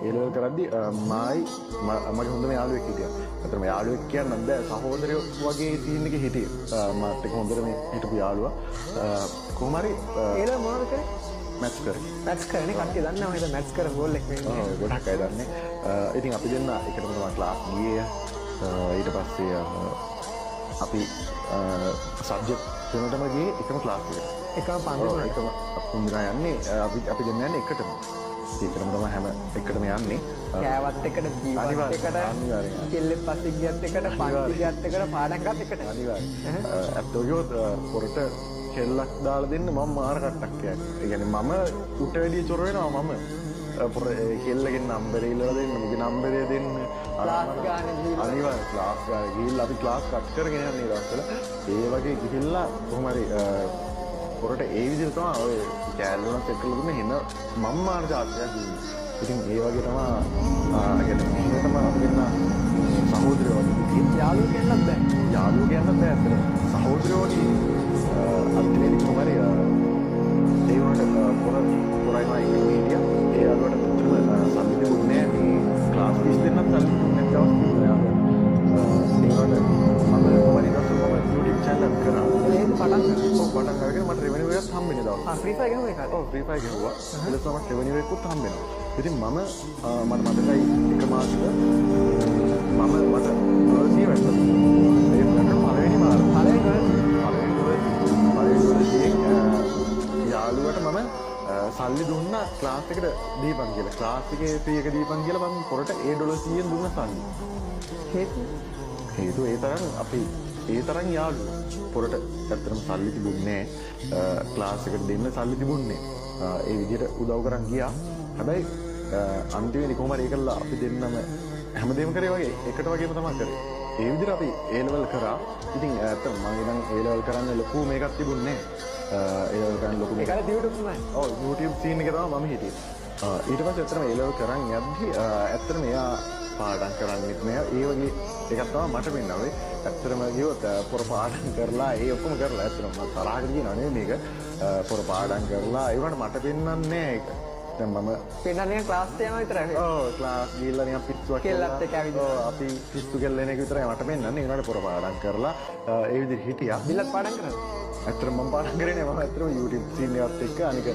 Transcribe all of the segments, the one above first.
ඒ level කරද්දි මායි මගේ හොඳම යාළුවෙක් හිටියා. අතන යාළුවෙක් කියන්න බෑ සහෝදරයෝ වගේ සීන් එකේ හිටියේ. මාත් එක්ක හොඳට මේ හිටපු යාළුවා. කොහොම හරි ඒ ලෙවල් මොනවද කරේ? මැත්ස් කරේ. මැත්ස් කරන්නේ කට්ටිය දන්නවා නේද මැත්ස් කර ගෝල් එක වෙන්නේ. ඔව් ගොඩක් අය දන්නේ. ඉතින් අපි දෙන්න එකටම තමයි ක්ලාස් ගියේ. ඊට පස්සේ අපි සබ්ජෙක්ට් තුනටම ගියේ එකම ක්ලාස් එකට. එකම පන්තිවල එකම අපි යන්නේ අපි දෙන්න යන්නේ එකටම. ඒකටම තමයි හැම එකටම යන්නේ. කෑවත් එකට ජීවත් එකට කෙල්ලෙන් පස්සේ ගියත් එකට පන්ති ගියත් එකට පාඩම් ගත් එකට අනිවාර්යයෙන්. ඇත්තෝගියොත් පොරට කෙල්ලක් දාලා දෙන්න මම මාර කට්ටක් කියන්නේ. ඒ කියන්නේ මම උට වැඩි චොර වෙනවා මම. පොර කෙල්ලගෙන් නම්බරේ ඉල්ලලා දෙන්න, මගේ නම්බරය දෙන්න. ක්ලාස් ගානේ ගිහිල්ලා අනිවාර්යයෙන් ක්ලාස් ගානේ ගිහිල්ලා අපි ක්ලාස් කට් කරගෙන යන්නේ දවස්වල. ඒ වගේ ගිහිල්ලා කොහොම හරි පොරට ඒ විදිහට තමයි ඔය කෑල්ලුණක් එක්කලා දුන්නේ හින මම මාර ජාතියක් දුන්නේ. ඉතින් ඒ වගේ තමයි කියන්නේ එහෙම තමයි අපි දෙන්න සහෝදරයෝ වගේ. යාළුවෝ කියන්නත් බෑ. යාළුවෝ කියන්නත් බෑ අතන. සහෝදරයෝ වගේ අත්‍යවශ්‍ය කොහොම හරි ඒ වුණාට පොරයිම එකට හිටියා. ඒ යාළුවට පුදුම සම්පූර්ණ දුන්නේ මේ ක්ලාස් ෆීස් දෙන්නත් සල්ලි දවස් තිබුණා. ඒ වුණාට මම කොහොමද YouTube channel කරා. ඒක පටන් ගත්තා. ඔව් පටන් අරගෙන මට රෙවෙනියු එකක් හම්බෙන්නේ දවස්. ෆ්‍රී ෆයර් ගහුවා ඒකත්. ඔව් ෆ්‍රී ෆයර් ගහුවා. ඊට පස්සේ මට රෙවෙනියු එකකුත් හම්බෙනවා. ඉතින් මට මතකයි එක මාසෙක මට වර්සිය වැටුණා. ඒ වුණාට පළවෙනි යාළුවට මම සල්ලි දුන්නා ක්ලාස් එකට දීපන් කියලා. ක්ලාස් එකේ ෆී එක දීපන් කියලා මම පොරට $100 දුන්නා සල්ලි. හේතුව ඒ තරම් අපි ඒ තරම් යාළුවෝ. පොරට ඇත්තටම සල්ලි තිබුණේ නැහැ. ක්ලාස් එකට දෙන්න සල්ලි තිබුණේ. ඒ විදිහට උදව් කරන් ගියා. හැබැයි අන්තිමේදී කොහොම හරි ඒකලා අපි දෙන්නම හැමදේම කරේ වගේ එකට වගේම තමයි කරේ. ඒ විදිහට අපි A level කරා. ඉතින් ඇත්තටම මම ඉතින් A level කරන්න ලොකු මේකක් තිබුණේ නැහැ. A level කරන්න ලොකු මේකක්. ඒකල YouTube තමයි. ඔව් YouTube scene එක තමයි මම හිටියේ. ඊට පස්සේ ඇත්තටම A level කරන් යද්දි ඇත්තටම එයා පාඩම් කරන්නෙත් නෑ. ඒ වගේ එකක් තමයි මට වෙන්නේ. ඇත්තටම ගියොත් පොර පාඩම් කරලා ඒ ඔක්කොම කරලා ඇත්තටම මම තරහකට කියනවා නෙමෙයි මේක. පොර පාඩම් කරලා ඒ වුණාට මට පෙන්වන්නේ නෑ ඒක. දැන් මම පෙන්නන්නේ ක්ලාස් යනවා විතරයි. ඔව් ක්ලාස් ගිහිල්ලා නිකන් පිස්සුවක් කෙල්ලත් එක්ක ඇවිත්. ඔව් අපි පිස්සු කෙල්ලෙන එක විතරයි මට පෙන්වන්නේ. ඒ වුණාට පොර පාඩම් කරලා ඒ විදිහට හිටියා. බිල්ලත් පාඩම් කරා. ඇත්තටම මම පාඩම් කරේ නෑ. මම ඇත්තටම YouTube scene එකත් එක්ක අනික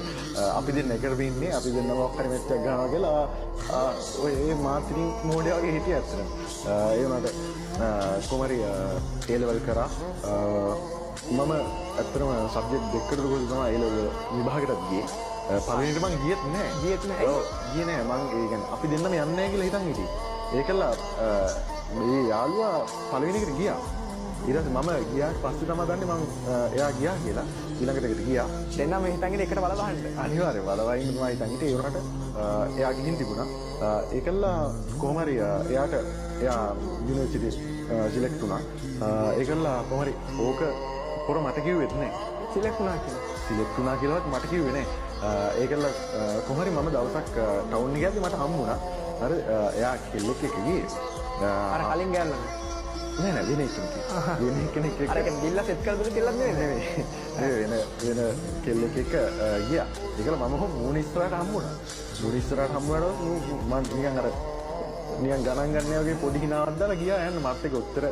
අපි දෙන්න එකට ඉන්නේ. අපි දෙන්න මොකක් හරි මැච් එකක් ගන්නවා කියලා ඔය ඒ මාර්කටිං මෝඩ් එක වගේ හිටියා ඇත්තටම. ඒ වුණාට කොහොම හරි A level කරා. මම ඇත්තටම සබ්ජෙක්ට් දෙකකට දුකද තමයි A level විභාගෙටත් ගියේ. පළවෙනිට මං ගියෙත් නෑ. ඔව් ගියේ නෑ. මං ඒ කියන්නේ අපි දෙන්නම යන්නේ නෑ කියලා හිතන් හිටියේ. ඒකලා මේ යාළුවා පළවෙනිකට ගියා. ඊට පස්සේ මම ගියාට පස්සේ තමයි දන්නේ මං එයා ගියා කියලා. ඊළඟට එකට ගියා. දෙන්නම හිතන්නේ එකට බල බහන්න. අනිවාර්යයෙන් බලවයින් තමයි හිතන් හිටියේ. ඒ වුණාට එයා ගිහින් තිබුණා. ඒකලා කොහොම හරි එයා යුනිවර්සිටි සිලෙක්ට් වුණා. ඒකලා කොහොම හරි ඕක පොර මට කිව්වෙත් නෑ. සිලෙක්ට් වුණා කියලාවත් මට කිව්වේ නෑ. ඒකලා කොහොම හරි මම දවසක් ටවුන් එකේ යද්දි මට හම්බුණා. අර එයා කෙල්ලෙක් එක්ක ගියේ. අර කලින් ගෑල්ලා නෑ වෙන කෙනෙක් එක්ක. අර කෙනෙක් බිල්ල සෙට් කරලා දුන්න කෙල්ලක් නෙවෙයි. වෙන කෙල්ලෙක් එක්ක ගියා. ඒකලා මම මූණ ඉස්සරහට හම්බුණා. මූණ ඉස්සරහට හම්බුණාට මම නිකන් ගණන් ගන්න වගේ පොඩි හිනාවක් දාලා ගියා යන්න මාත් එක්ක උත්තර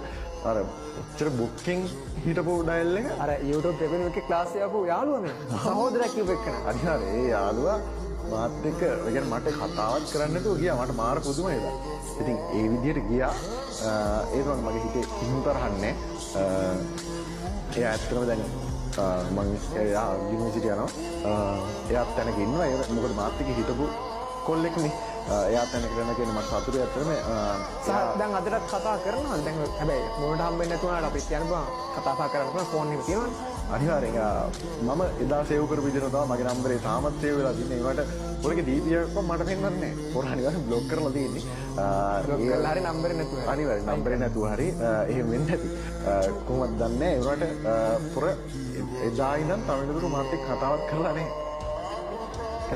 අර උත්තර බුකින් හිටපු ඩයල් එක අර YouTube රෙවෙනියු එකේ ක්ලාස් එකේ යාළුවා මේ සහෝදරයෙක් කිව්ව එකන. අනිවාර්යයෙන් ඒ යාළුවා මාත් එක්ක ඒ කියන්නේ මට කතාවක් කරන්න නැතුව ගියා. මට මාර පුදුමයි ඒක. ඉතින් ඒ විදිහට ගියා. ඒක වගේ මගේ හිතේ කිසිම තරහක් නැහැ. එයා ඇත්තටම දැන් මම එයා යුනිවර්සිටි යනවා. එයාත් තැනක ඉන්නවා. ඒක මොකද මාත් එක්ක හිටපු කොල්ලෙක්නේ. එයා තැනක කරන කෙනෙක් මට සතුටුයි ඇත්තටම. දැන් අදටත් කතා කරනවා. දැන් හැබැයි මොනට හම්බෙන්නේ නැතුණාට අපි කියන්න බෑ කතා බහ කරන්න පුළුවන් ෆෝන් එක තියෙනවනේ. අනිවාර්යෙන් මම එදා සේව් කරපු විදිහට තමයි මගේ නම්බරේ තාමත් සේව් වෙලා තියෙන්නේ. ඒවට පොරේ දීපියක් මට පෙන්වන්නේ නැහැ. පොර අනිවාර්යෙන් බ්ලොක් කරලා තියෙන්නේ. බ්ලොක් කරලා හරි නම්බරේ නැතුව. අනිවාර්යෙන් නම්බරේ නැතුව හරි එහෙම වෙන්නේ නැති. කොහොමද දන්නේ? ඒවට පොර එදා ඉඳන් තමිනදුරු මාත් එක්ක කතාවක් කරලා නැහැ.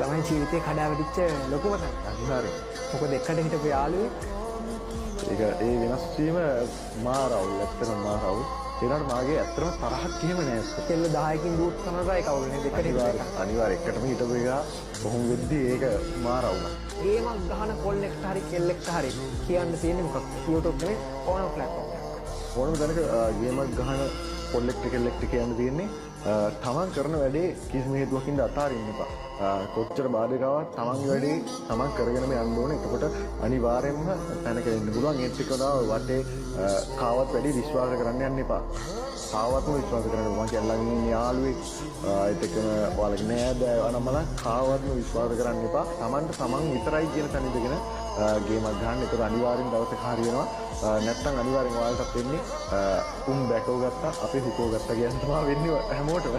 ළමයි ජීවිතේ කඩාවැටිච්ච ලොකුම තැන. අනිවාර්යෙන්. මොකද එකට හිටපු යාළුවෙක් ඒක ඒ වෙනස් වීම මාරවුල් ඇත්තටම මාරවුල්. ඒනට මාගේ ඇත්තටම තරහක් එහෙම නෑ. කෙල්ල 10කින් බූට් කරනලා ඒක අවුල් නේ දෙකට. අනිවාර්ය එකටම හිටපු එක කොහොම වෙද්දි ඒක මාර වුණා. ගේමක් ගහන කොල්ලෙක්ට හරි කෙල්ලෙක්ට හරි කියන්න තියෙන්නේ මොකක්ද? YouTube නේ ඕනම platform එකක්. ඕනම දැනක ගේමක් ගහන කොල්ලෙක්ට කෙල්ලෙක්ට කියන්න තියෙන්නේ තමන් කරන වැඩේ කිසිම හේතුවකින් අතාරින්න එපා. කොච්චර බාධකාවක් තමන්ගේ වැඩේ තමන් කරගෙනම යන්න ඕනේ. එතකොට අනිවාර්යයෙන්ම තැනක එන්න පුළුවන්. ඒත් එක්කම වටේ කාවත් වැඩි විශ්වාස කරන්න යන්න එපා. කාවත්ම විශ්වාස කරන්න මම කියලාගෙන ඉන්නේ යාළුවෙක් ඒත් එක්කම ඔයාලගේ නෑදෑයෝ අනම්මලා කාවත්ම විශ්වාස කරන්න එපා. තමන්ට තමන් විතරයි කියන තැන ඉඳගෙන ගේමක් ගන්න. ඒක අනිවාර්යෙන් දවසක හරියනවා. නැත්තම් අනිවාර්යෙන් ඔයාලටත් වෙන්නේ උන් බැකෝ ගත්තා අපි හිතෝ ගත්තා කියන තමයි වෙන්නේ හැමෝටම.